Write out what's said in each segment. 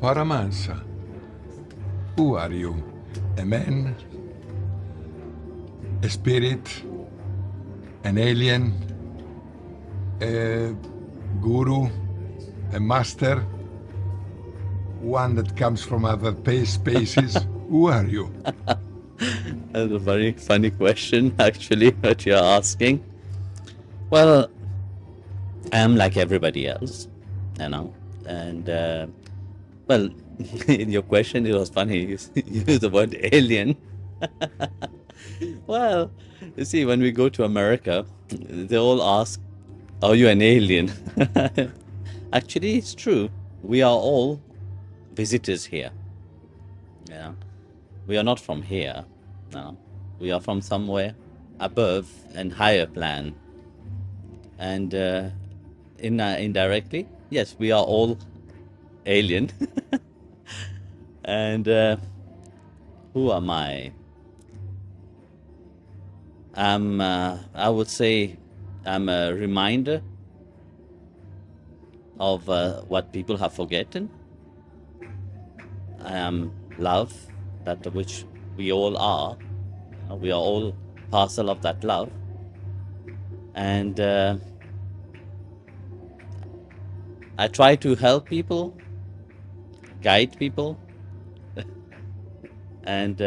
Paramahamsa, who are you? A man? A spirit? An alien? A guru? A master? One that comes from other spaces? Who are you? That's a very funny question, actually, that you're asking. Well, I am like everybody else, and well, in your question, it was funny. You used the word alien. Well, you see, when we go to America, they all ask, "Are you an alien?" Actually, it's true. We are all visitors here. Yeah, we are not from here. No, we are from somewhere above and higher plan. And indirectly, yes, we are all alien. And who am I? I would say I'm a reminder of what people have forgotten. I am love, that which we all are. We are all parcel of that love. And I try to help people, guide people, and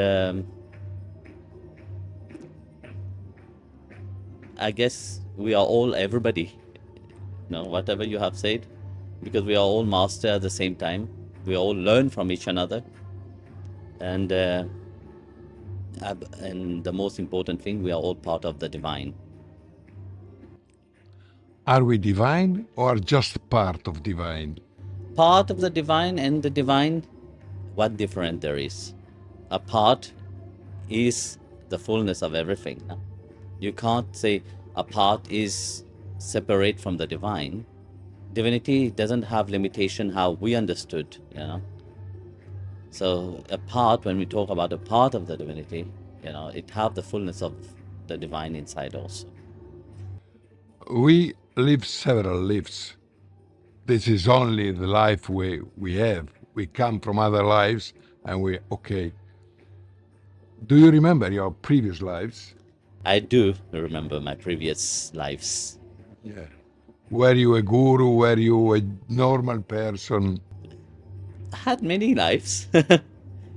I guess we are all everybody, whatever you have said, because we are all master at the same time. We all learn from each another, and the most important thing, we are all part of the divine. Are we divine or just part of divine? Part of the divine, and the divine, what different there is. A part is the fullness of everything. You can't say a part is separate from the divine. Divinity doesn't have limitation how we understood, So a part, when we talk about a part of the divinity, it have the fullness of the divine inside also. We live several lives. This is only the life we have. We come from other lives and okay. Do you remember your previous lives? I do remember my previous lives. Yeah. Were you a guru? Were you a normal person? I had many lives.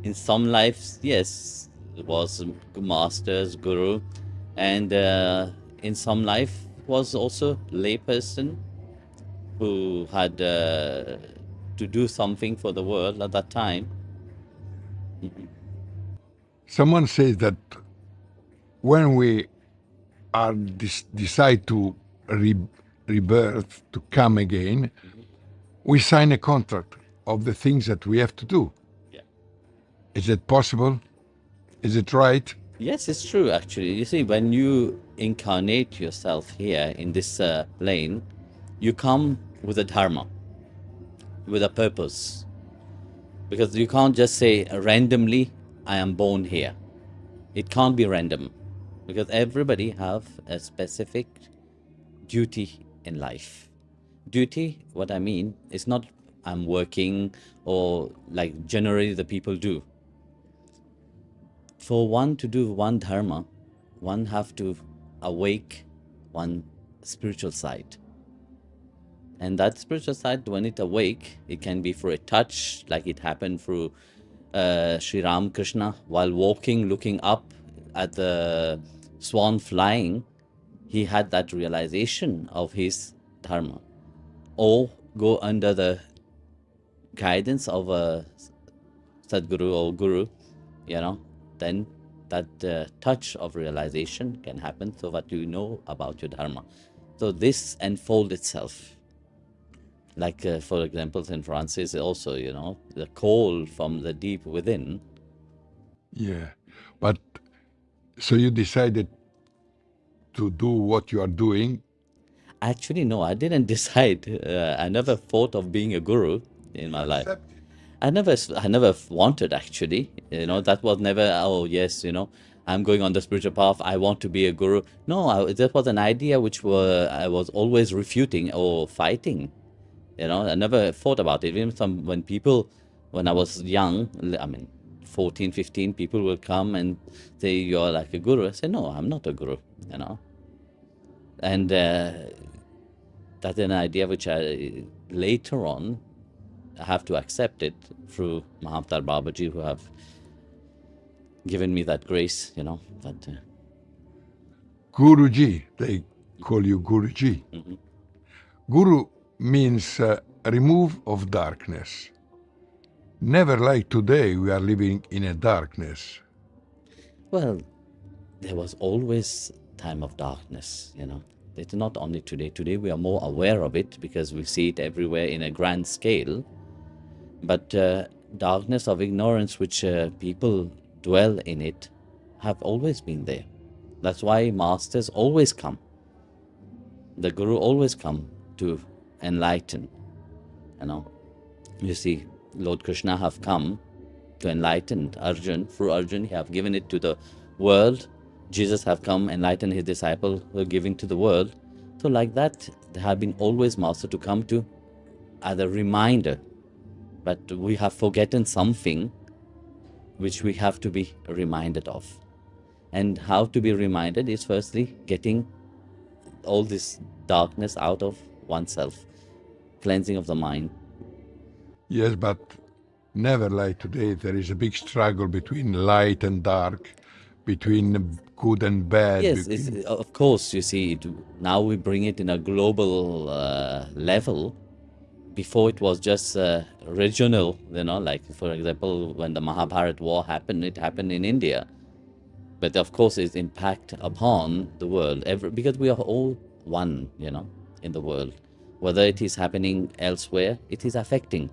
In some lives, yes, it was masters, guru, and in some life was also lay person who had to do something for the world at that time. Someone says that when we are decide to rebirth, to come again, we sign a contract of the things that we have to do. Yeah. Is it possible? Is it right? Yes, it's true, actually. You see, when you incarnate yourself here in this plane, you come with a dharma, with a purpose. Because you can't just say randomly, I am born here. It can't be random, because everybody have a specific duty in life. Duty, what I mean, is not I'm working or like generally the people do. For one to do one dharma, one have to awake one spiritual side. And that spiritual side, when it awake, it can be through a touch, like it happened through Sri Ramakrishna while walking, looking up at the swan flying. He had that realization of his dharma. Or go under the guidance of a Sadguru or Guru, then that touch of realization can happen, so what you know about your dharma. So this unfold itself. Like, for example, St. Francis also, the call from the deep within. Yeah. But so you decided to do what you are doing? Actually, no, I didn't decide. I never thought of being a guru in my life. I never wanted, actually. That was never, oh, yes, I'm going on the spiritual path, I want to be a guru. No, that was an idea which I was always refuting or fighting. I never thought about it. Even when When I was young, I mean, 14, 15, people will come and say, you're like a guru. I say, no, I'm not a guru, you know. And that's an idea which I later on have to accept it through Mahamtar Babaji, who have given me that grace, you know. That Guruji, they call you Guruji. Guru means remove of darkness. Never like today we are living in a darkness. well, there was always time of darkness, you know. It's not only today. Today we are more aware of it because we see it everywhere in a grand scale. But darkness of ignorance, which people dwell in it, have always been there. That's why masters always come. The guru always come to enlighten, you know. You see, Lord Krishna have come to enlighten Arjun. Through Arjun, he have given it to the world. Jesus have come, enlighten his disciple, who are giving to the world. So like that, there have been always master to come to as a reminder. But we have forgotten something which we have to be reminded of. And how to be reminded is firstly getting all this darkness out of oneself, cleansing of the mind. Yes, but never like today. There is a big struggle between light and dark, between good and bad. Yes, between... of course, you see, now we bring it in a global level. Before it was just regional, you know, like for example, when the Mahabharat war happened, it happened in India. But of course, its impact upon the world, because we are all one, you know, in the world. Whether it is happening elsewhere, it is affecting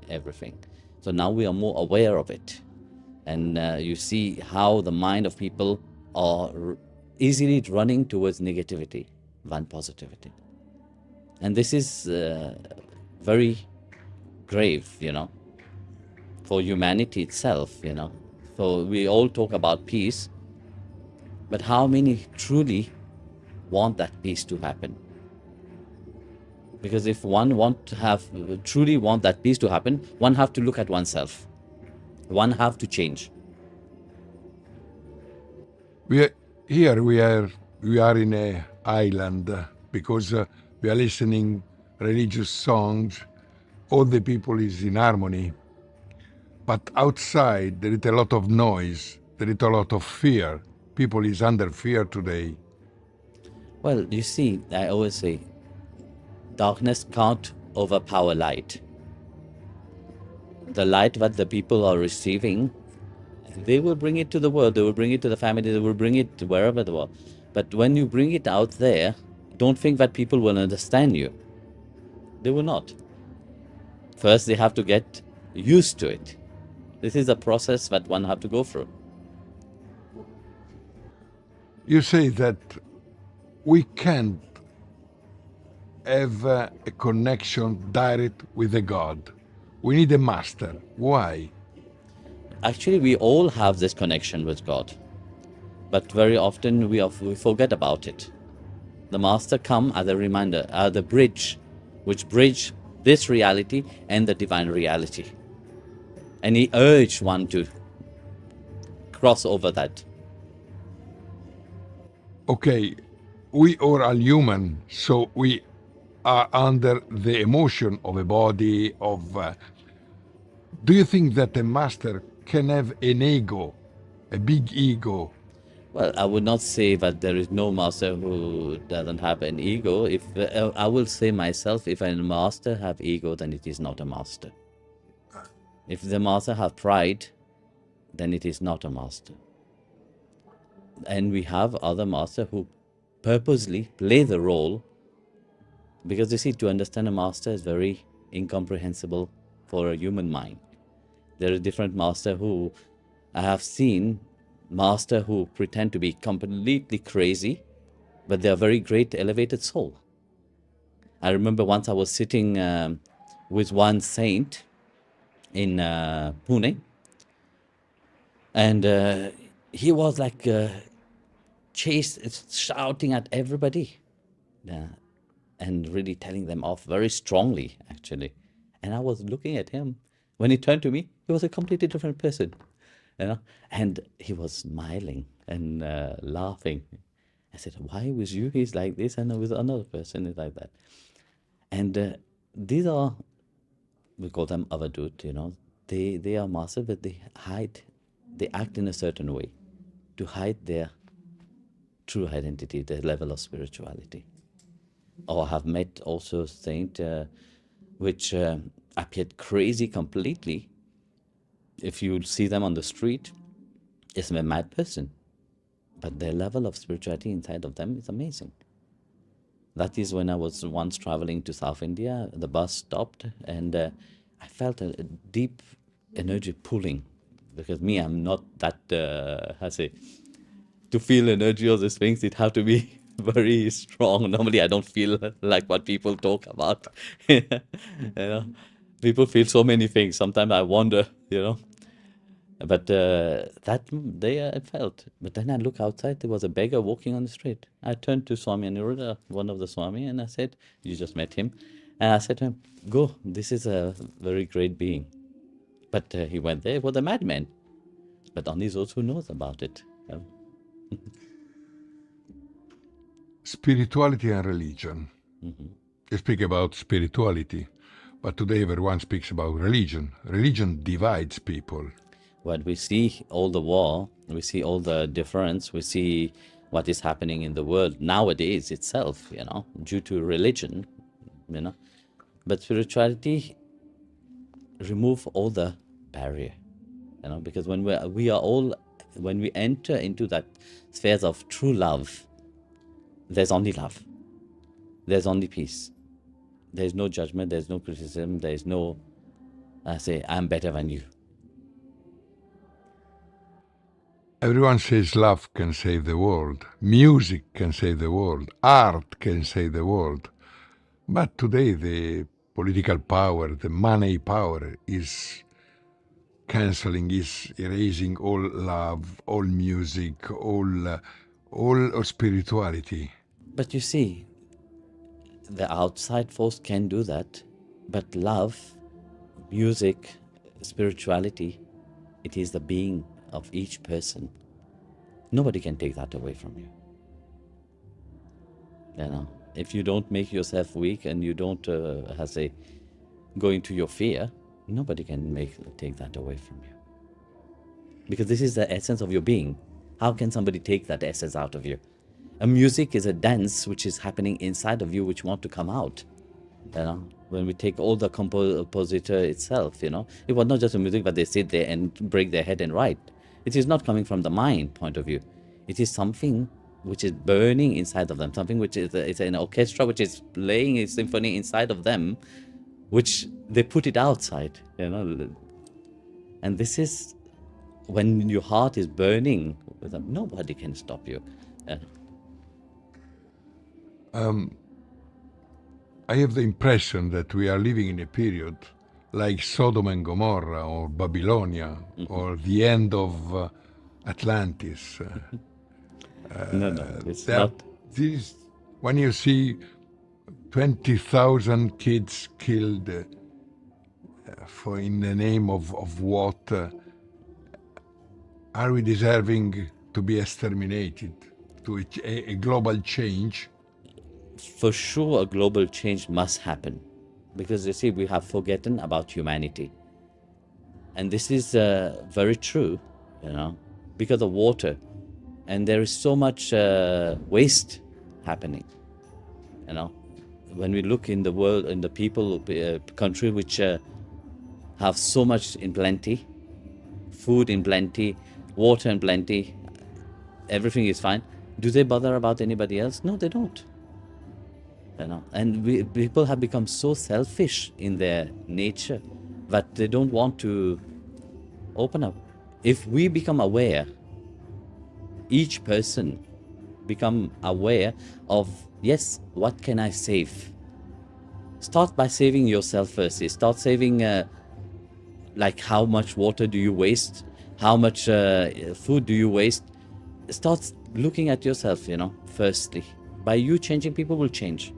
everything. So now we are more aware of it. And you see how the mind of people are easily running towards negativity than positivity. And this is very grave, you know, for humanity itself, you know. So we all talk about peace, but how many truly want that peace to happen? Because if one truly want that peace to happen, one have to look at oneself. One have to change. We are in a island because we are listening religious songs. All the people is in harmony. But outside there is a lot of noise. There is a lot of fear. People is under fear today. Well, you see, I always say, darkness can't overpower light. The light that the people are receiving, they will bring it to the world, they will bring it to the family, they will bring it to wherever they are. But when you bring it out there, don't think that people will understand you. They will not. First, they have to get used to it. This is a process that one have to go through. You say that we can't have a connection direct with the God. We need a master. Why? Actually, we all have this connection with God. But very often we forget about it. The master come as a reminder, as the bridge, which bridge this reality and the divine reality. And he urged one to cross over that. Okay, we all are human, so we are under the emotion of a body, do you think that a master can have an ego, a big ego? Well, I would not say that there is no master who doesn't have an ego. If I will say myself, if a master have ego, then it is not a master. If the master have pride, then it is not a master. And we have other masters who purposely play the role, because you see, to understand a master is very incomprehensible for a human mind. There are different masters who I have seen, master who pretend to be completely crazy, but they are very great elevated soul. I remember once I was sitting with one saint in Pune, and he was like shouting at everybody, and really telling them off very strongly, actually. And I was looking at him. When he turned to me, he was a completely different person, you know. And he was smiling and laughing. I said, "Why with you he's like this, and with another person he's like that?" And these are, we call them avadut, you know. They are master, but they hide, they act in a certain way to hide their true identity, their level of spirituality. Or I have met also saints which appeared crazy completely. If you see them on the street, it's a mad person. But their level of spirituality inside of them is amazing. That is when I was once traveling to South India, the bus stopped, and I felt a deep energy pulling. Because me, I'm not that, how to say, to feel energy of these things, it have to be very strong. Normally, I don't feel like what people talk about. You know, people feel so many things. Sometimes I wonder, you know. But that day I felt. But then I look outside, there was a beggar walking on the street. I turned to Swami Aniruddha, one of the Swami, and I said, "You just met him." And I said to him, "Go, this is a very great being." But he went there, he was a madman. But only those who knows about it. You know? Spirituality and religion. You speak about spirituality, but today everyone speaks about religion. Religion divides people. When we see all the war, we see all the difference, we see what is happening in the world nowadays itself, you know, due to religion, you know. But spirituality remove all the barrier, you know, because when when we enter into that spheres of true love, there's only love, there's only peace, there's no judgment, there's no criticism, there's no, I say, I'm better than you. Everyone says love can save the world, music can save the world, art can save the world. But today the political power, the money power is cancelling, is erasing all love, all music, all spirituality. But you see, the outside force can do that, but love, music, spirituality, it is the being of each person. Nobody can take that away from you. You know, if you don't make yourself weak and you don't, go into your fear, nobody can take that away from you. Because this is the essence of your being. How can somebody take that essence out of you? A music is a dance which is happening inside of you, which want to come out. You know, when we take all the compositor itself, you know, it was not just a music, but they sit there and break their head and write. It is not coming from the mind point of view. It is something which is burning inside of them, something which is it's an orchestra which is playing a symphony inside of them, which they put it outside, you know. And this is when your heart is burning with them, nobody can stop you. I have the impression that we are living in a period like Sodom and Gomorrah or Babylonia or the end of Atlantis. No, it's not. When you see 20,000 kids killed in the name of what, are we deserving to be exterminated, to a global change? For sure, a global change must happen. Because you see, we have forgotten about humanity. And this is very true, you know, because of water. And there is so much waste happening, you know. When we look in the world, in the people, country which have so much in plenty, food in plenty, water in plenty, everything is fine. Do they bother about anybody else? No, they don't. You know, and people have become so selfish in their nature that they don't want to open up. If we become aware, each person become aware of, yes, what can I save? Start by saving yourself first. Start saving, like how much water do you waste? How much food do you waste? Start looking at yourself, you know, firstly. By you changing, people will change.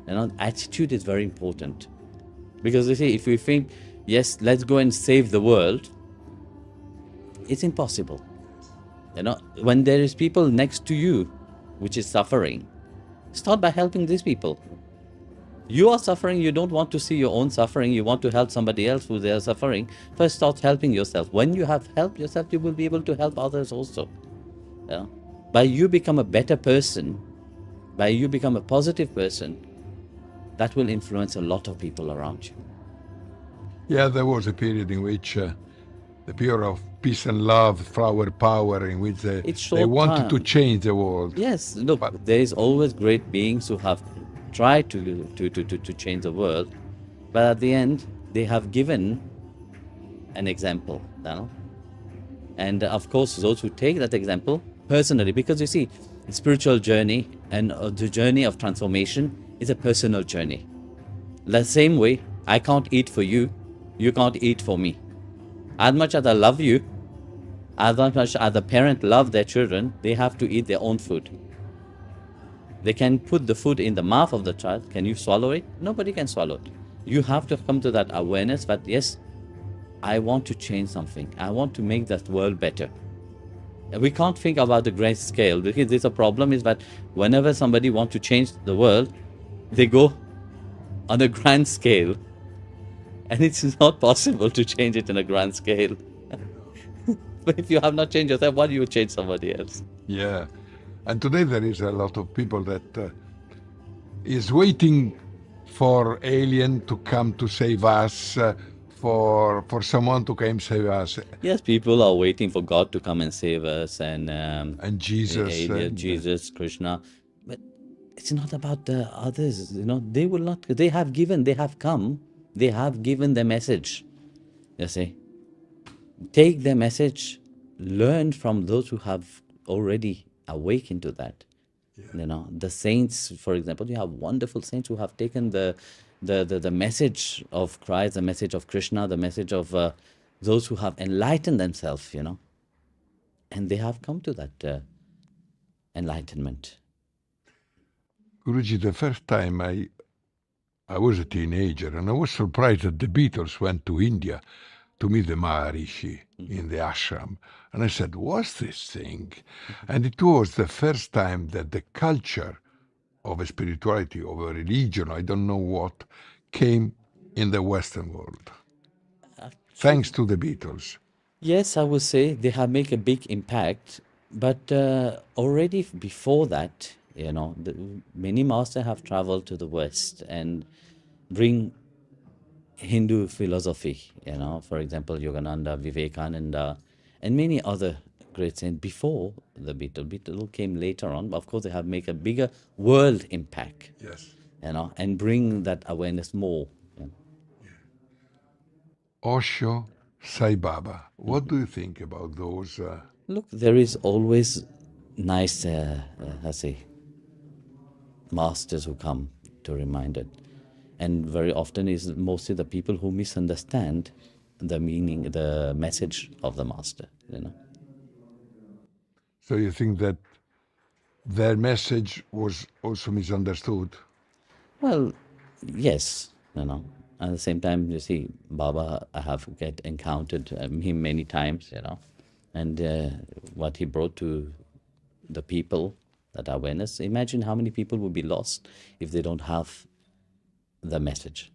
You know, attitude is very important. Because you see, if you think yes, let's go and save the world, it's impossible. When there is people next to you which is suffering, start by helping these people. You are suffering, you don't want to see your own suffering, you want to help somebody else who they are suffering. First start helping yourself. When you have helped yourself, you will be able to help others also. By you become a better person, by you become a positive person, that will influence a lot of people around you. Yeah, there was a period in which the period of peace and love, flower power, in which they wanted to change the world. Yes, look, there is always great beings who have tried to change the world, but at the end, they have given an example. And of course, those who take that example personally, because you see, spiritual journey and the journey of transformation is a personal journey. The same way, I can't eat for you, you can't eat for me. As much as I love you, as much as a parent loves their children, they have to eat their own food. They can put the food in the mouth of the child. Can you swallow it? Nobody can swallow it. You have to come to that awareness that, yes, I want to change something. I want to make that world better. We can't think about the grand scale, because there's a problem is that whenever somebody wants to change the world, they go on a grand scale. And it's not possible to change it in a grand scale. But if you have not changed yourself, why do you change somebody else? Yeah. And today there is a lot of people that is waiting for alien to come to save us, for someone to come save us. Yes, people are waiting for God to come and save us, and Jesus, Jesus, Krishna. But it's not about the others. They will not. They have given. They have come. They have given the message. You see, take the message. Learn from those who have already awakened to that. Yeah. The saints, for example, you have wonderful saints who have taken the message of Christ, the message of Krishna, the message of those who have enlightened themselves, and they have come to that enlightenment. Guruji, the first time I was a teenager, and I was surprised that the Beatles went to India to meet the Maharishi in the ashram. And I said, what's this thing? And it was the first time that the culture of a spirituality, of a religion, I don't know what, came in the Western world. Thanks to the Beatles. Yes, I would say they have made a big impact. But already before that, many masters have traveled to the West and bring Hindu philosophy, for example, Yogananda, Vivekananda, and many other great saints before the Beatles came later on. But of course, they have made a bigger world impact. Yes. And bring that awareness more. Osho, Sai Baba. What do you think about those? Look, there is always nice, masters who come to remind it. And very often is mostly the people who misunderstand the meaning, the message of the master, So you think that their message was also misunderstood? Well, yes, At the same time, you see, Baba, I have encountered him many times, and what he brought to the people, that awareness. Imagine how many people would be lost if they don't have the message.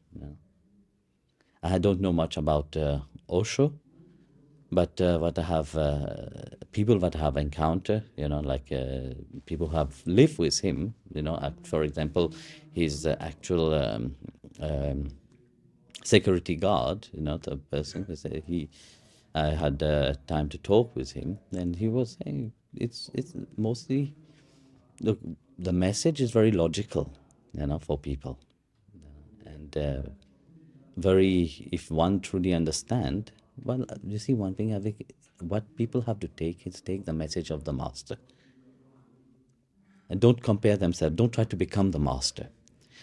I don't know much about Osho, but what I have, people that I have encountered, like people who have lived with him, for example, his actual security guard, the person who said I had time to talk with him, and he was saying it's mostly, look, the message is very logical, for people. And if one truly understand, well, you see, one thing I think what people have to take is take the message of the master. And don't compare themselves, don't try to become the master.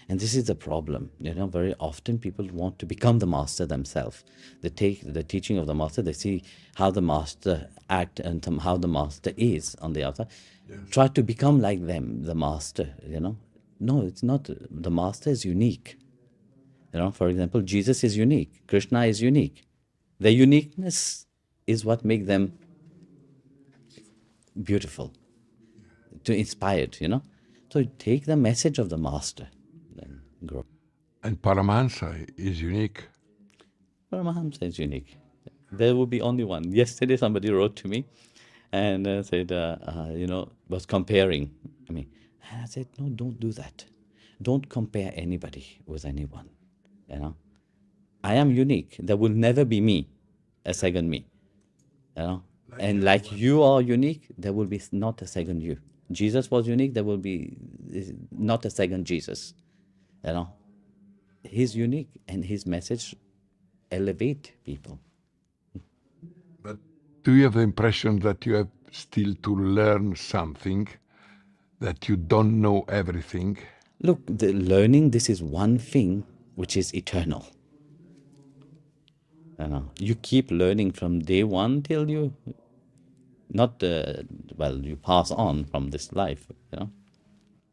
And this is the problem, very often people want to become the master themselves. They take the teaching of the master, they see how the master act and how the master is on the outside. Yes. Try to become like them, the master, No, it's not. The master is unique. You know, for example, Jesus is unique. Krishna is unique. Their uniqueness is what makes them beautiful, to inspired, you know. So take the message of the master, then grow. And Paramahamsa is unique. Paramahamsa is unique. There will be only one. Yesterday, somebody wrote to me and said, was comparing me. And I said, no, don't do that. Don't compare anybody with anyone. You know, I am unique. There will never be me, a second me. You know, and like you are unique, there will be not a second you. Jesus was unique. There will be not a second Jesus. You know, he's unique, and his message elevate people. But do you have the impression that you have still to learn something, that you don't know everything? Look, the learning, this is one thing which is eternal. You know, you keep learning from day one till you you pass on from this life, you know.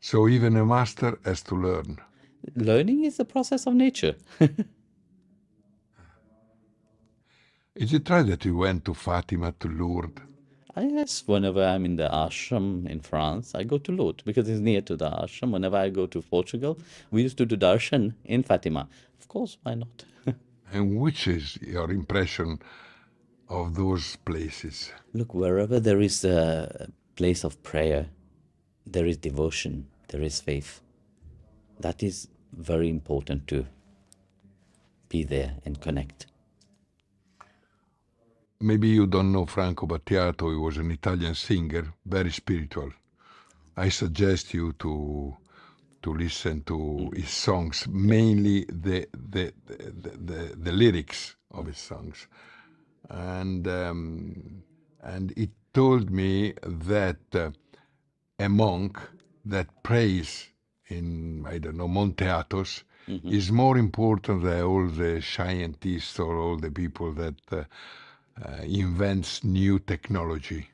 So even a master has to learn. Learning is the process of nature. Is it right that you went to Fatima, to Lourdes? Yes, whenever I'm in the ashram in France, I go to Lourdes because it's near to the ashram. Whenever I go to Portugal, we used to do darshan in Fatima. Of course, why not? And which is your impression of those places? Look, wherever there is a place of prayer, there is devotion, there is faith. That is very important to be there and connect. Maybe you don't know Franco Battiato. He was an Italian singer, very spiritual. I suggest you to listen to his songs, mainly the lyrics of his songs. And he told me that a monk that prays in, I don't know, Monte Athos is more important than all the scientists or all the people that invents new technology.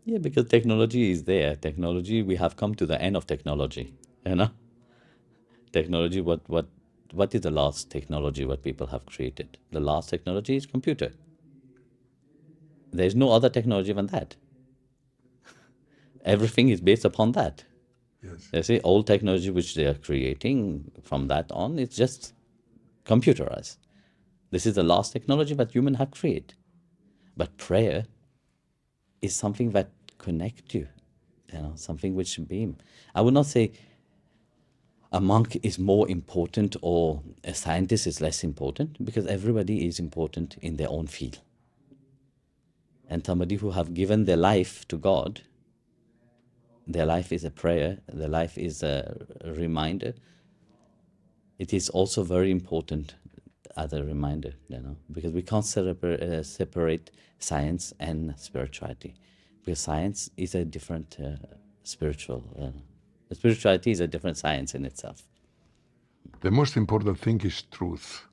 Yeah, because technology is there. Technology, we have come to the end of technology, you know. Technology, what is the last technology what people have created? The last technology is computer. There is no other technology than that. Everything is based upon that. Yes. You see, all technology which they are creating from that on, it's just computerized. This is the last technology that humans have created. But prayer is something that connects you, you know, something which beam. I would not say a monk is more important or a scientist is less important, because everybody is important in their own field. And somebody who have given their life to God, their life is a prayer, their life is a reminder. It is also very important as a reminder, you know, because we can't separate science and spirituality, because science is a different spirituality is a different science in itself. The most important thing is truth.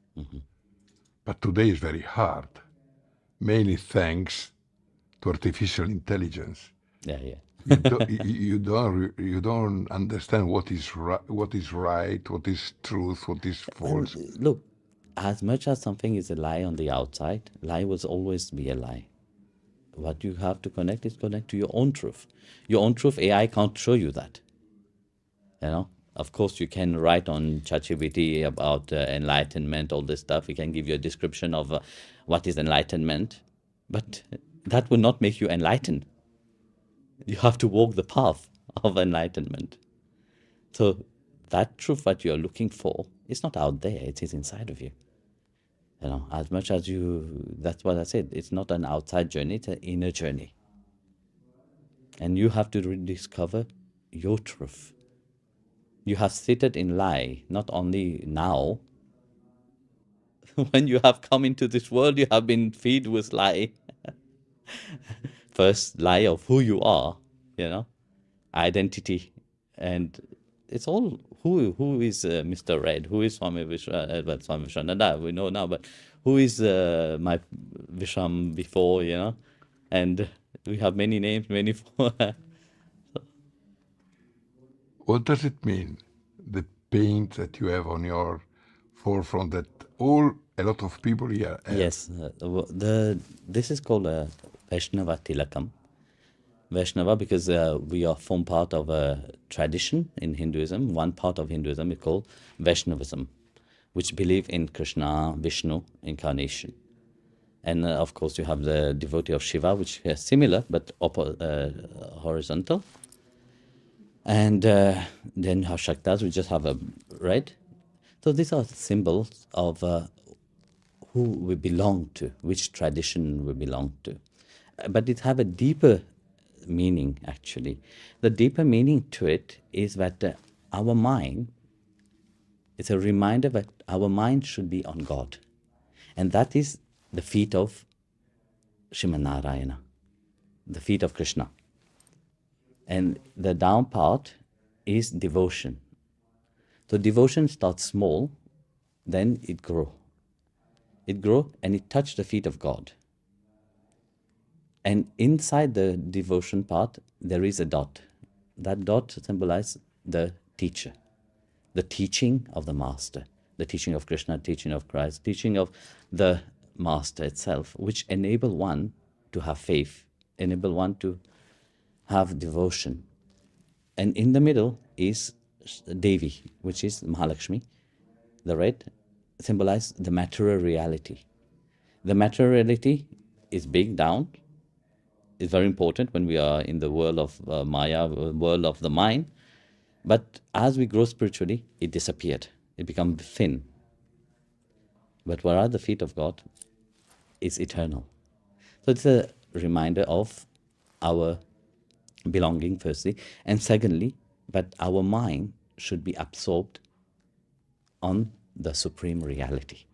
But today is very hard, mainly thanks to artificial intelligence. Yeah. You don't understand what is right, what is truth, what is false. Look, as much as something is a lie on the outside, lie will always be a lie. What you have to connect is connect to your own truth. Your own truth, AI can't show you that. You know, of course, you can write on ChatGPT about enlightenment, all this stuff. It can give you a description of what is enlightenment, but that will not make you enlightened. You have to walk the path of enlightenment. So that truth that you are looking for is not out there, it is inside of you. You know, as much as that's what I said, it's not an outside journey, it's an inner journey. And you have to rediscover your truth. You have seated in lie, not only now. When you have come into this world, you have been fed with lie. First, lie of who you are, you know, identity. And it's all who is Mr. Red, who is Swami Vishwananda, we know now, but who is my Visham before, you know, and we have many names, many. What does it mean, the paint that you have on your forefront that a lot of people here have. Yes, this is called a Vaishnava Tilakam. Vaishnava because we are form part of a tradition in Hinduism. One part of Hinduism is called Vaishnavism, which believe in Krishna, Vishnu incarnation. And of course you have the devotee of Shiva, which is similar but horizontal. And then you have Shaktas, we just have a red. So these are symbols of who we belong to, which tradition we belong to. But it have a deeper meaning, actually. The deeper meaning to it is that our mind, it's a reminder that our mind should be on God. And that is the feet of Srimad Narayana, the feet of Krishna. And the down part is devotion. So devotion starts small, then it grows. It grows and it touches the feet of God. And inside the devotion part, there is a dot. That dot symbolizes the teacher, the teaching of the master, the teaching of Krishna, teaching of Christ, teaching of the master itself, which enable one to have faith, enable one to have devotion. And in the middle is Devi, which is Mahalakshmi. The red symbolizes the material reality. The material reality is big down, is very important when we are in the world of Maya, world of the mind. But as we grow spiritually, it disappeared. It becomes thin. But where are the feet of God? It's eternal. So it's a reminder of our belonging, firstly. And secondly, that our mind should be absorbed on the supreme reality,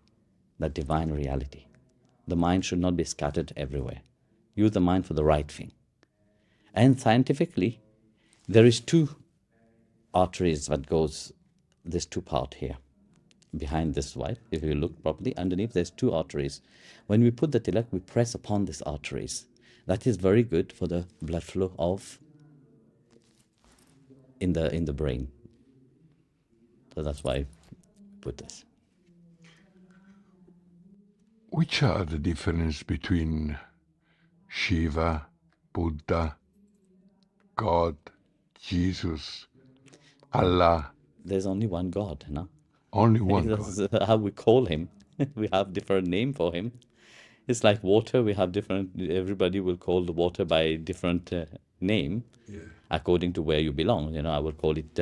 the divine reality. The mind should not be scattered everywhere. Use the mind for the right thing. And scientifically, there is two arteries that goes, this two part here. Behind this white, if you look properly, underneath there's two arteries. When we put the tilak, we press upon these arteries. That is very good for the blood flow of in the brain. So that's why I put this. Which are the difference between Shiva, Buddha, God, Jesus, Allah? There's only one God, no? Only one God. That's how we call him. We have different name for him. It's like water. We have different. Everybody will call the water by different name, according to where you belong. You know, I will call it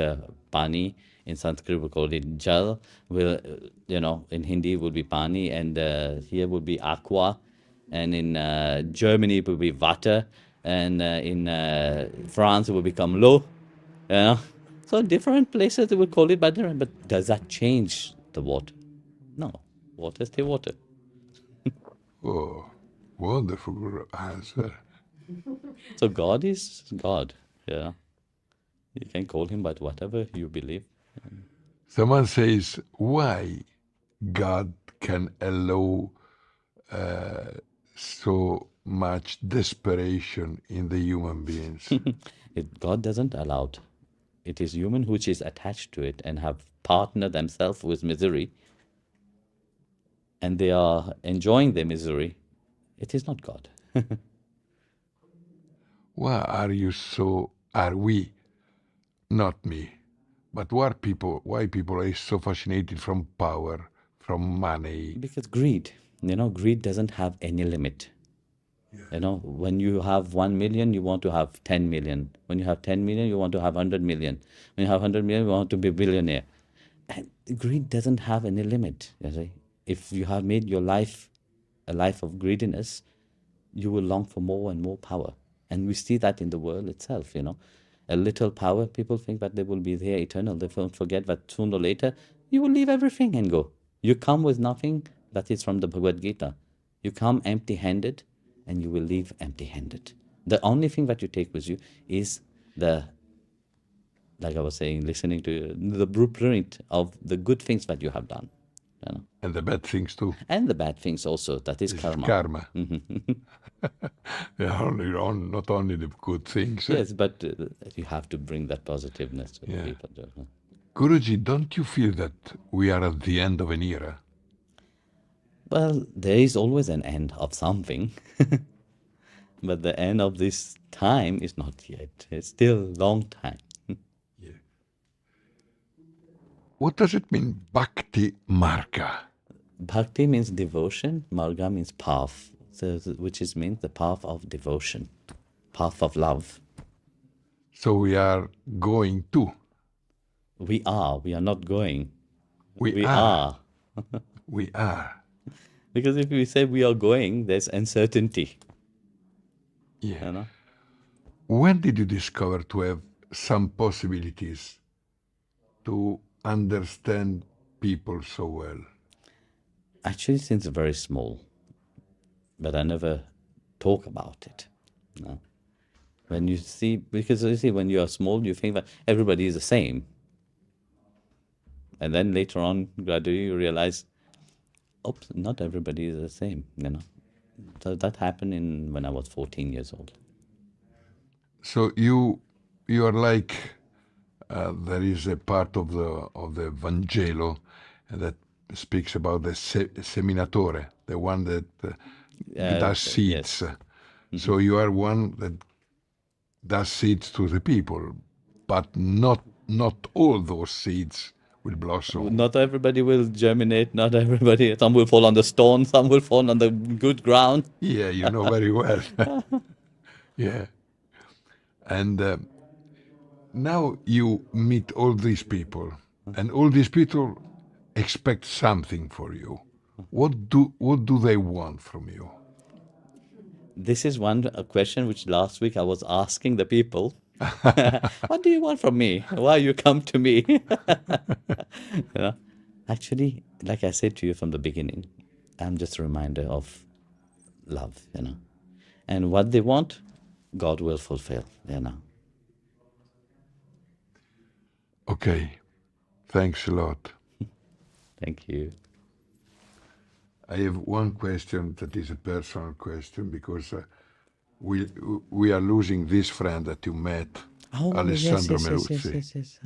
pani. In Sanskrit, we call it jal. Will in Hindi it will be pani, and here will be aqua, and in Germany it will be water, and in France it will become l'eau. You know, so different places they will call it by different. But does that change the water? No, water is still water. Oh, wonderful answer. So God is God. Yeah, you can call him by whatever you believe. Someone says, why God can allow so much desperation in the human beings? God doesn't allow it. It is human which is attached to it and have partnered themselves with misery, and they are enjoying their misery. It is not God. Why are we, not me, but why people are so fascinated from power, from money? Because greed, greed doesn't have any limit. When you have 1 million, you want to have 10 million. When you have 10 million, you want to have 100 million. When you have 100 million, you want to be a billionaire. And greed doesn't have any limit. You see? If you have made your life a life of greediness, you will long for more and more power. And we see that in the world itself, A little power, people think that they will be there eternal. They don't forget that sooner or later, you will leave everything and go. You come with nothing, that is from the Bhagavad Gita. You come empty-handed, and you will leave empty-handed. The only thing that you take with you is like I was saying, listening to the blueprint of the good things that you have done. And the bad things too. And the bad things also, that is This karma. is karma. Not only the good things. Yes, but you have to bring that positiveness to the people. Guruji, don't you feel that we are at the end of an era? Well, there is always an end of something, but the end of this time is not yet. It's still a long time. Yeah. What does it mean, Bhakti Marga? Bhakti means devotion, Marga means path, so which means the path of devotion, path of love. So we are going to. We are not going. We are. We are. Because if we say we are going, there's uncertainty. Yeah. You know? When did you discover to have some possibilities to understand people so well? Actually, since very small, but I never talk about it. No. When you see, because you see, when you are small, you think that everybody is the same. And then later on, gradually you realize, oops, not everybody is the same, you know. So that happened when I was 14 years old. So you are like, there is a part of the Vangelo that speaks about the seminatore, the one that does seeds. Yes. So you are one that does seeds to the people, but not all those seeds will blossom. Not everybody will germinate, not everybody, some will fall on the stone, some will fall on the good ground. Yeah, you know very well. Yeah. And now you meet all these people, and all these people expect something for you. What do they want from you? This is a question which last week I was asking the people. What do you want from me? Why you come to me? You know? Actually, like I said to you from the beginning, I'm just a reminder of love, you know. And what they want, God will fulfill, you know. Okay. Thanks a lot. Thank you. I have one question that is a personal question, because we are losing this friend that you met, Alessandro Meruzzi. Yes.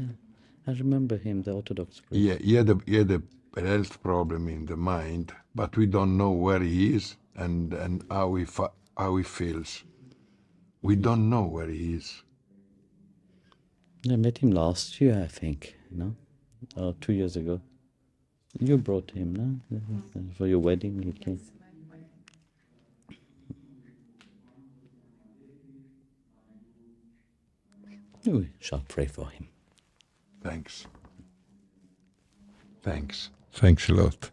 I remember him, the Orthodox priest. Yeah, he had a health problem in the mind, but we don't know where he is and how he feels. We don't know where he is. I met him last year, I think, no? Or 2 years ago. You brought him, no? For your wedding, he came. We shall pray for him. Thanks. Thanks a lot.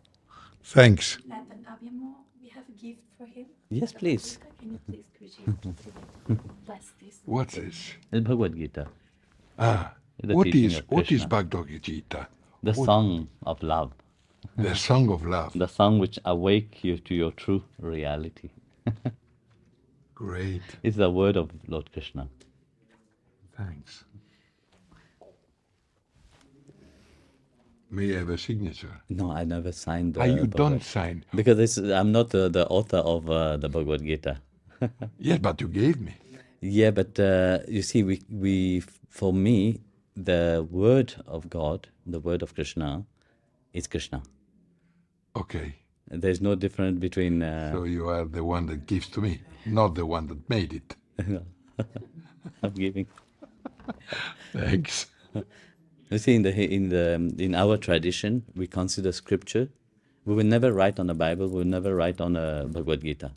Thanks. We have a gift for him. Yes, please. Can you please, Guruji, bless this? What's this? The Bhagavad Gita. The What teaching is of what is Krishna. Bhagavad Gita? The song of love. The song of love. The song which awake you to your true reality. Great. It's the word of Lord Krishna. Thanks. May I have a signature? No, I never signed the You Bhagavad- don't sign. Because I'm not the author of the Bhagavad Gita. Yes, but you gave me. Yeah, but you see, we for me, the word of God, the word of Krishna, is Krishna. Okay. There's no difference between. So you are the one that gives to me, not the one that made it. I'm giving. Thanks. You see, in our tradition, we consider scripture. We will never write on the Bible. We will never write on a Bhagavad Gita.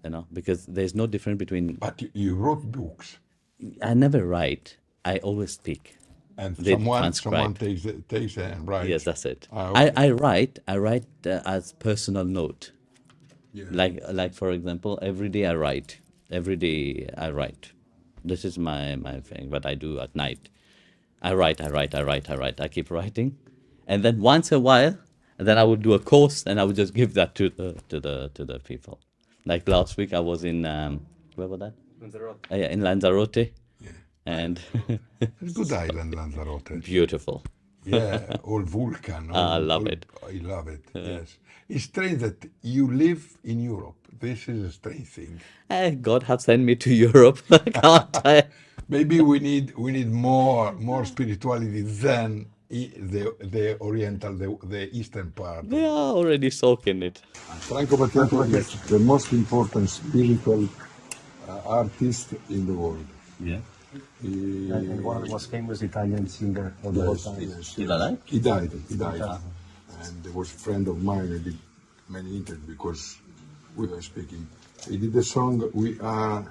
You know, because there's no difference between. But you wrote books, I never write. I always speak. and They someone transcribe. takes it and writes. Yes, that's it. Okay. I write as personal note. Yeah. Like for example, every day I write. Every day I write. This is my thing. What I do at night. I write. I keep writing, and then once in a while, then I would do a course, and I would just give that to the people. Like last week, I was in where was that? Lanzarote. Yeah, in Lanzarote, Yeah. and It's a good island, Lanzarote. beautiful. Yeah, all vulcan. I love it. I love it. Yes, it's strange that you live in Europe. This is a strange thing. God have sent me to Europe. Can't I? Maybe we need more spirituality than the Oriental, the Eastern part. They are already soaking it. Franco Battiato is the most important spiritual artist in the world. Yeah. And one of the most famous Italian singer of the whole time. Yes. Still alive? He died. And there was a friend of mine. I did many interviews because we were speaking. He did the song "We Are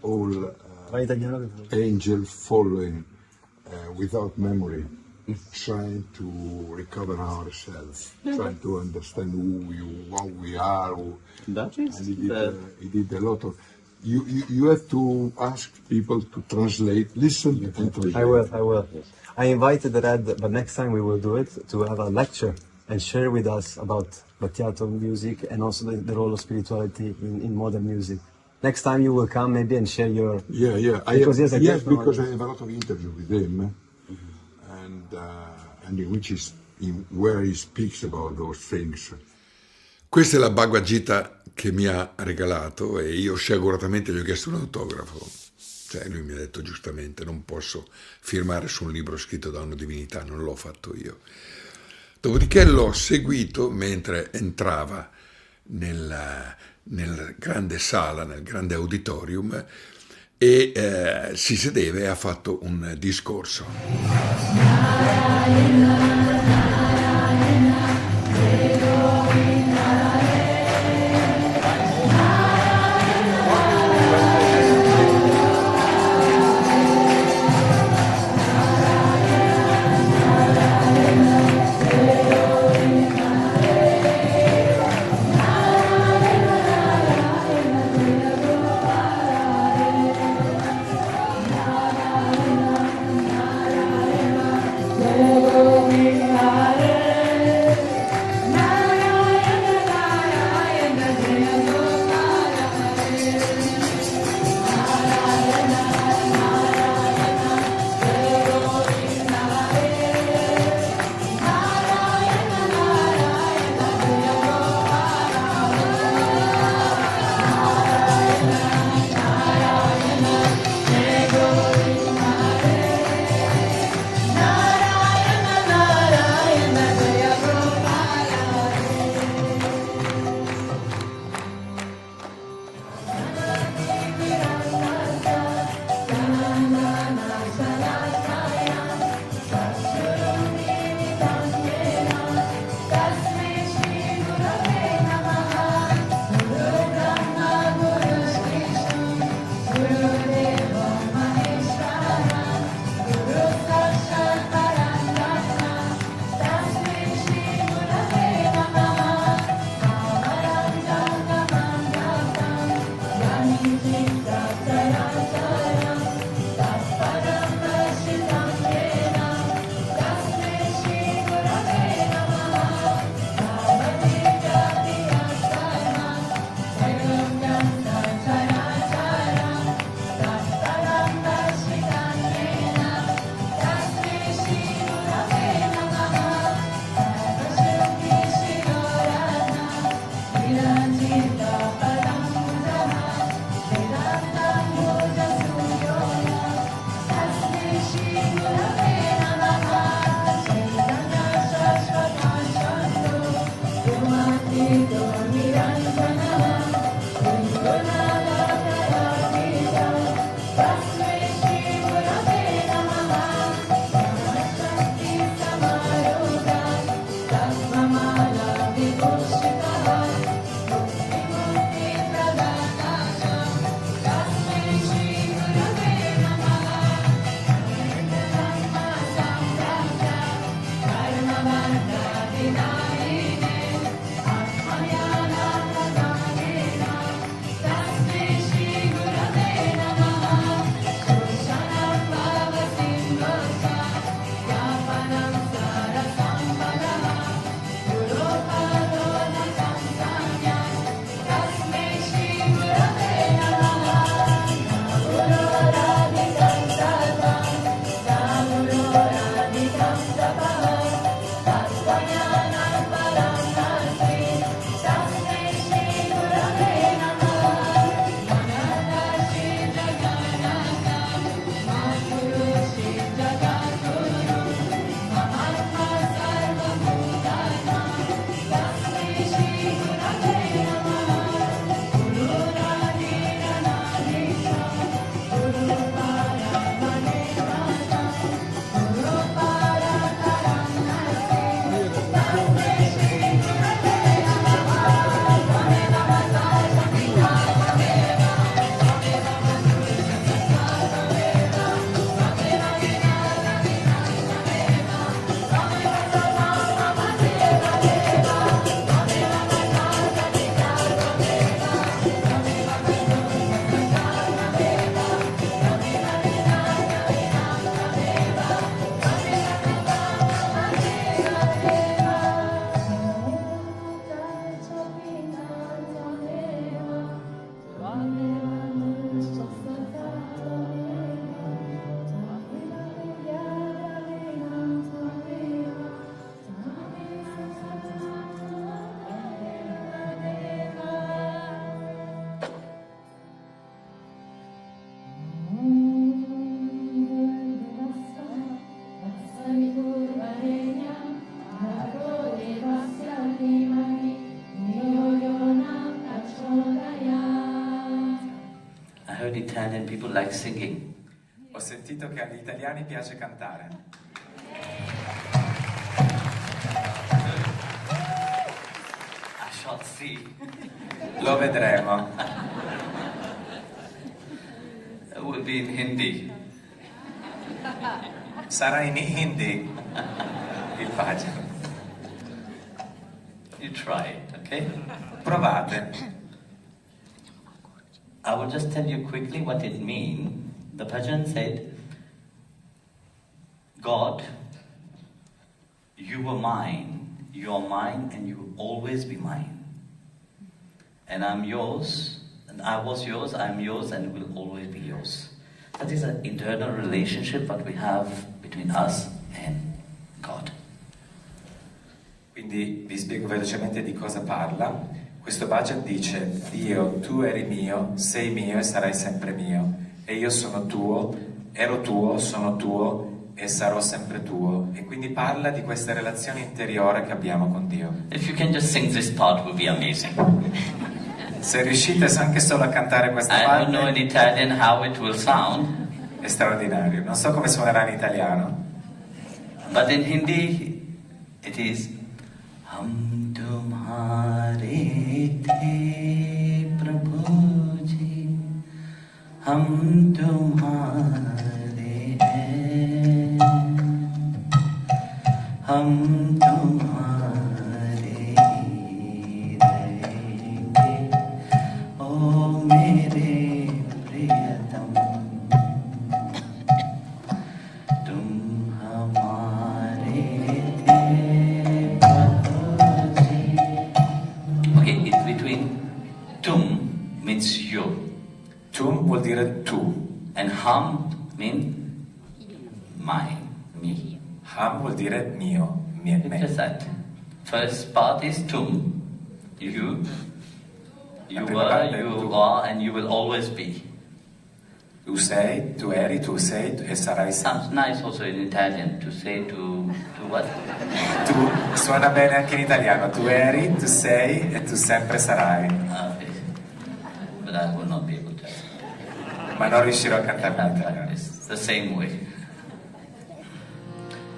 All Ma italiano che Angels Following Without Memory, trying to recover ourselves, trying to understand what we are." That is And he did a lot of. You have to ask people to translate, listen and translate. I will. I invited Red, but next time we will do it to have a lecture and share with us about Battiato music and also the role of spirituality in modern music. Next time you will come maybe and share your... Yeah. Because yes, Because I have a lot of interviews with him, and in which where he speaks about those things. Questa è la Bhagavad Gita che mi ha regalato e io sciaguratamente gli ho chiesto un autografo. Cioè lui mi ha detto giustamente non posso firmare su un libro scritto da una divinità, non l'ho fatto io. Dopodiché l'ho seguito mentre entrava nel grande sala, nel grande auditorium e si sedeva e ha fatto un discorso. heard Italian people like singing. Ho sentito che agli italiani piace cantare. I shall see. Lo vedremo. It will be in Hindi. Sarà in Hindi il bhajan. You try it, okay? Provate. I will just tell you quickly what it means. The bhajan said, God, you were mine, you are mine, and you will always be mine. And I'm yours, and I was yours, I'm yours, and will always be yours. That is an internal relationship that we have between us and God. Quindi vi spiego velocemente di cosa parla. Questo bhajan dice: Dio, tu eri mio, sei mio e sarai sempre mio. E io sono tuo, ero tuo, sono tuo e sarò sempre tuo. E quindi parla di questa relazione interiore che abbiamo con Dio. If you can just sing this part, it would be amazing. Se riuscite anche solo a cantare questa I don't know in parte, Italian how it will sound, è straordinario. Non so come suonerà in italiano, but in Hindi it is Hum tumhare the Prabhu ji, hum tumhare hain, hum tumhare hi rahenge, oh mere priyatam, tum hamare the. Okay, it's between tum means you tum vuol dire tu, and hum means my, me. ham vuol dire mio, me. Just that. First part is tum, you were, you are, and you will always be. Tu sei, tu eri, tu sei e sarai sempre. Sounds nice also in Italian to say to what? Tu, suona bene anche in italiano. Tu eri, tu sei e tu sempre sarai. Okay. But I will not be able to. Ma non riuscirò a cantare in italiano. It's the same way.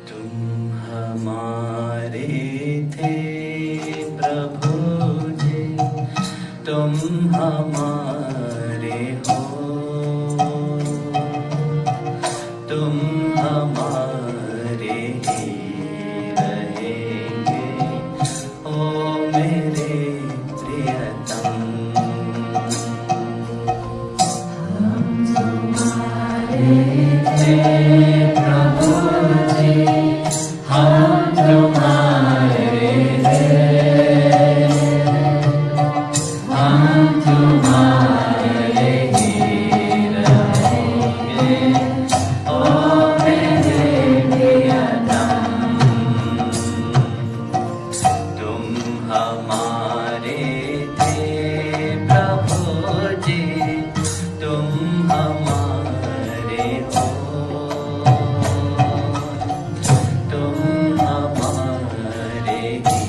Tum hamare the Prabhu ji, tum hamare ho, tum hamare hi rahenge, oh mere priyatam. Prabhu ji, hum tumhare hain, hum tumhare hi rahenge, oh mere priyatam, tum hamare the Prabhu ji, tum hamare ho, tum hamare hi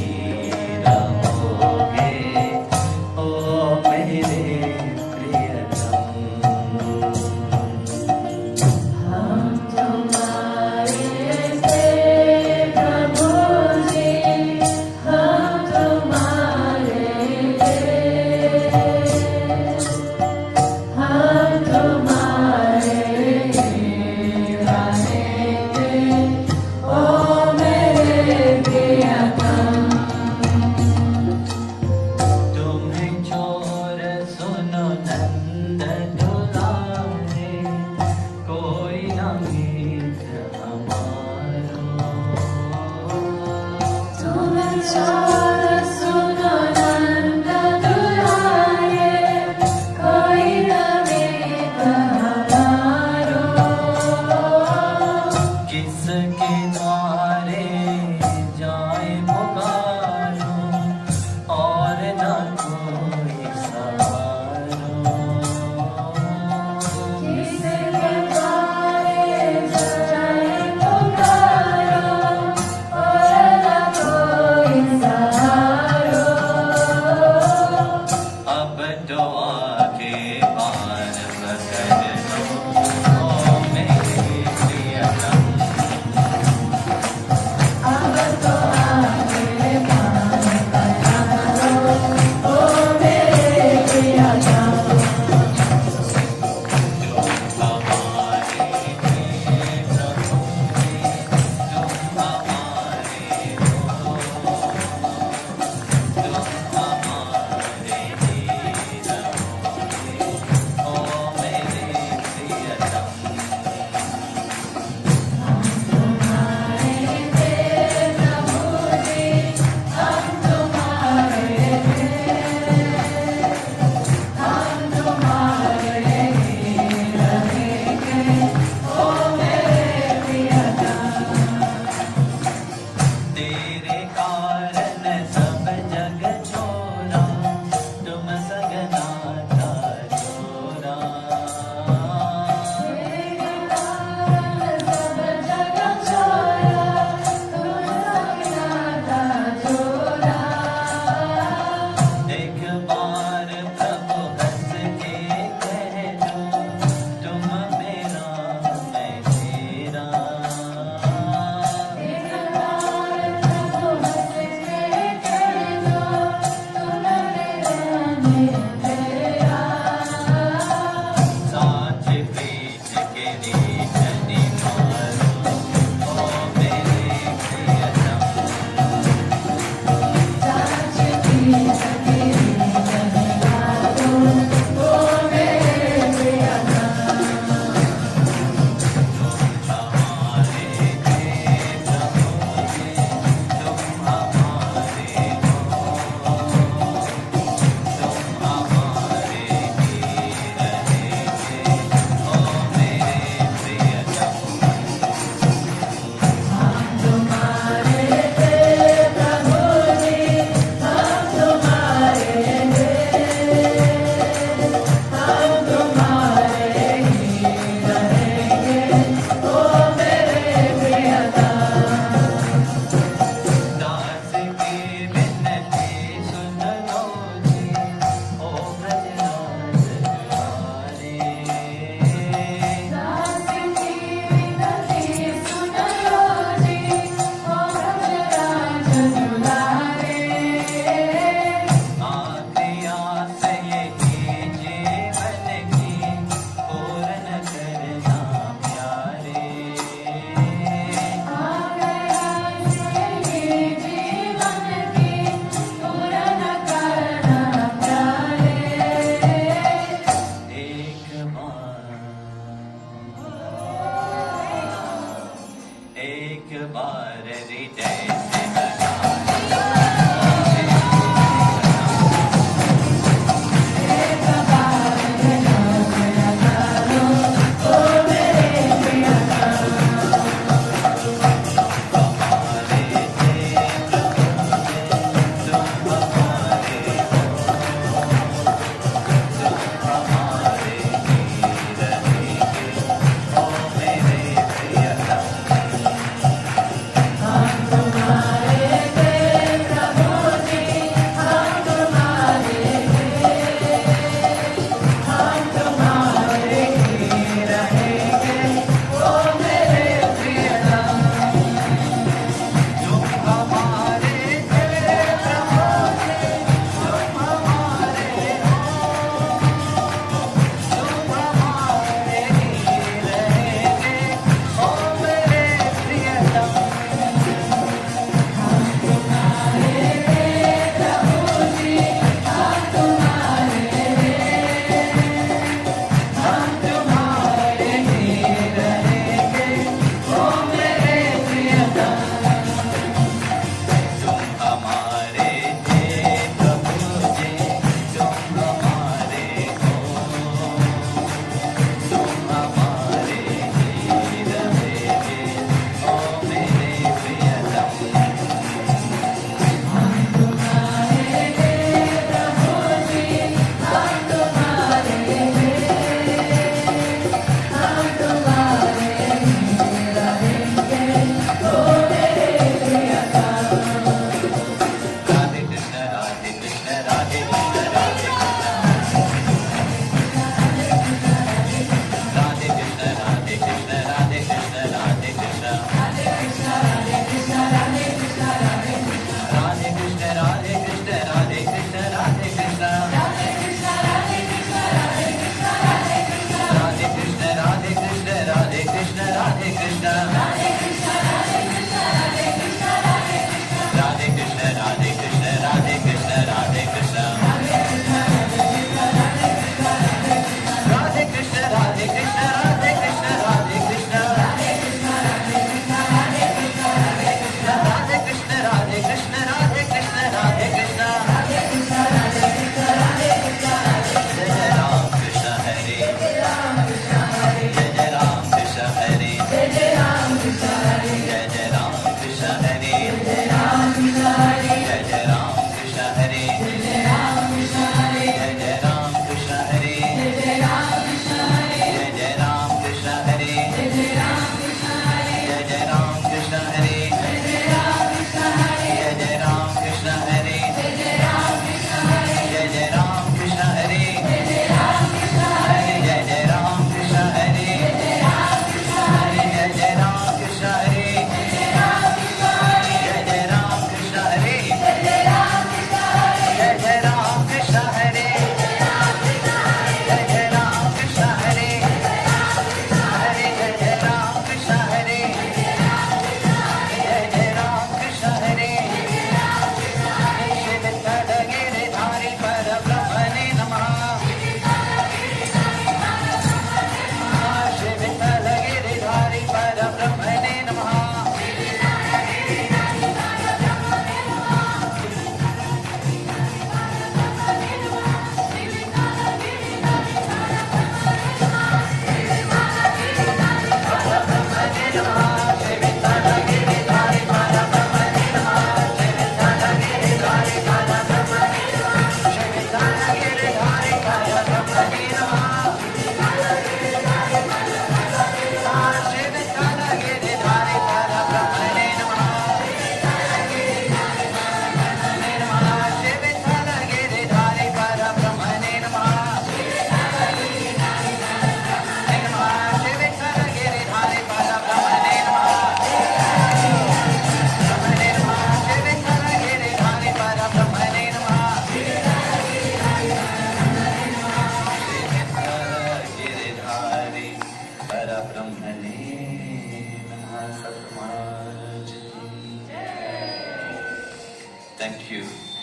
rahoge, oh mere priyatam. Hum tumhare the Prabhu ji, hum tumhare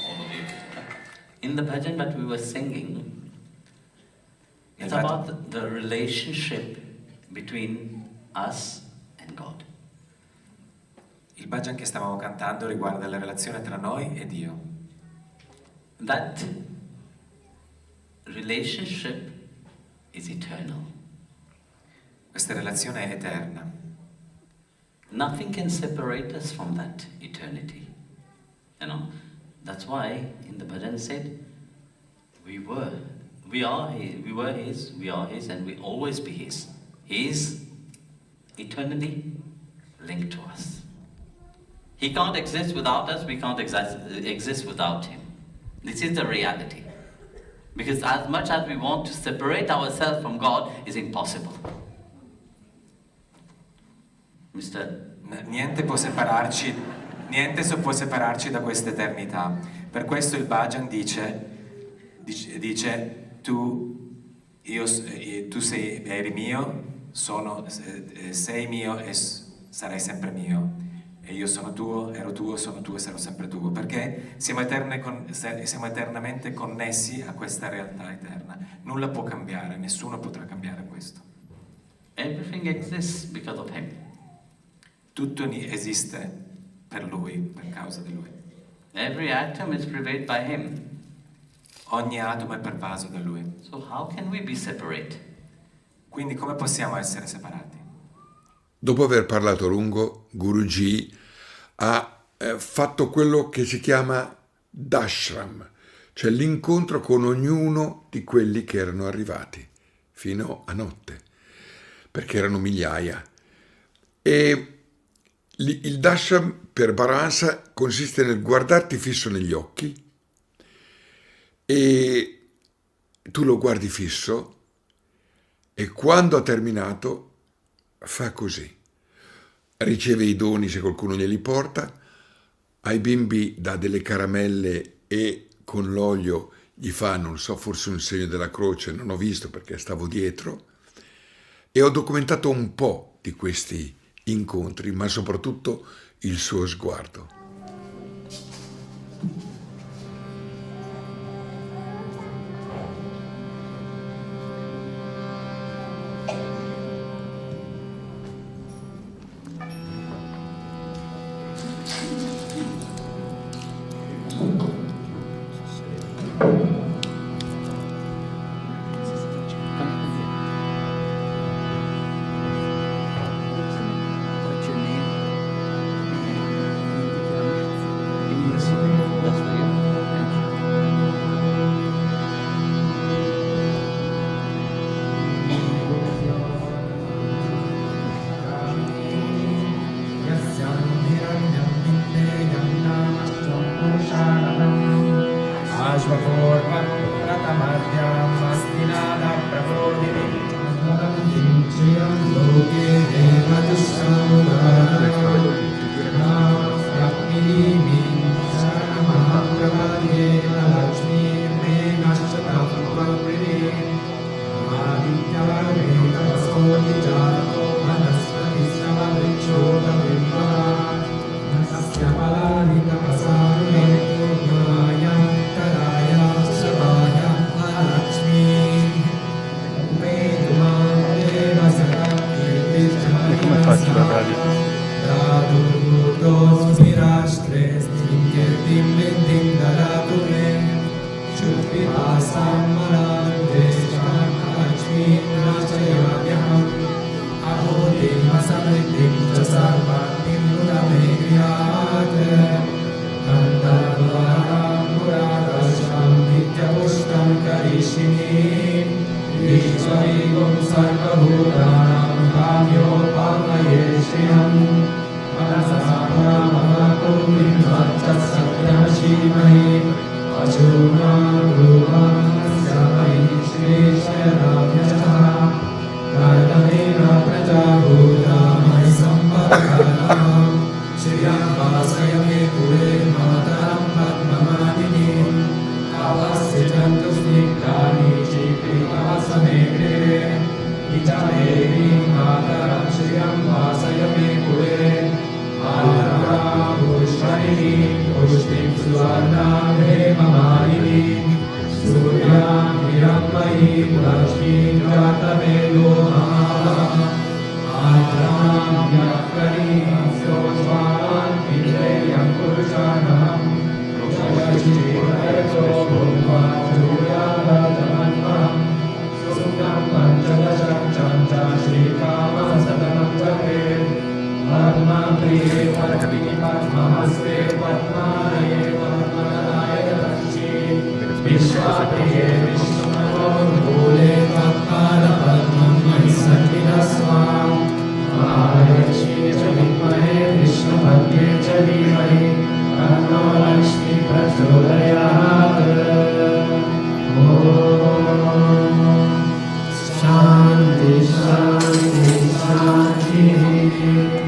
all of you. In the bhajan that we were singing, it's Nel about the relationship between us and God. Il bhajan che stavamo cantando riguarda la relazione tra noi e Dio. That relationship is eternal. Questa relazione è eterna. Nothing can separate us from that eternity. You know, that's why in the bhajan said, we are His, and we always be His. He is eternally linked to us. He can't exist without us, we can't exist without Him. This is the reality. Because as much as we want to separate ourselves from God, it's impossible. Niente può separarci da questa eternità. Per questo il bhajan dice tu eri mio, sei mio e sarai sempre mio. E io sono tuo, ero tuo, sono tuo e sarò sempre tuo. Perché siamo eternamente connessi a questa realtà eterna. Nulla può cambiare, nessuno potrà cambiare questo. Everything exists because of Him. Tutto esiste per Lui, per causa di Lui. Every atom is pervaded by Him. Ogni atomo è pervaso da Lui. So how can we be separate? Quindi come possiamo essere separati? Dopo aver parlato a lungo, Guruji ha fatto quello che si chiama dashram, cioè l'incontro con ognuno di quelli che erano arrivati, fino a notte, perché erano migliaia. E il dashram per Paramahamsa consiste nel guardarti fisso negli occhi e tu lo guardi fisso e quando ha terminato fa così. Riceve i doni se qualcuno glieli porta, ai bimbi dà delle caramelle e con l'olio gli fa, non so, forse un segno della croce, non ho visto perché stavo dietro, e ho documentato un po' di questi incontri, ma soprattutto il suo sguardo. Pushtim Suvarnam Shanti, Shanti, Shanti.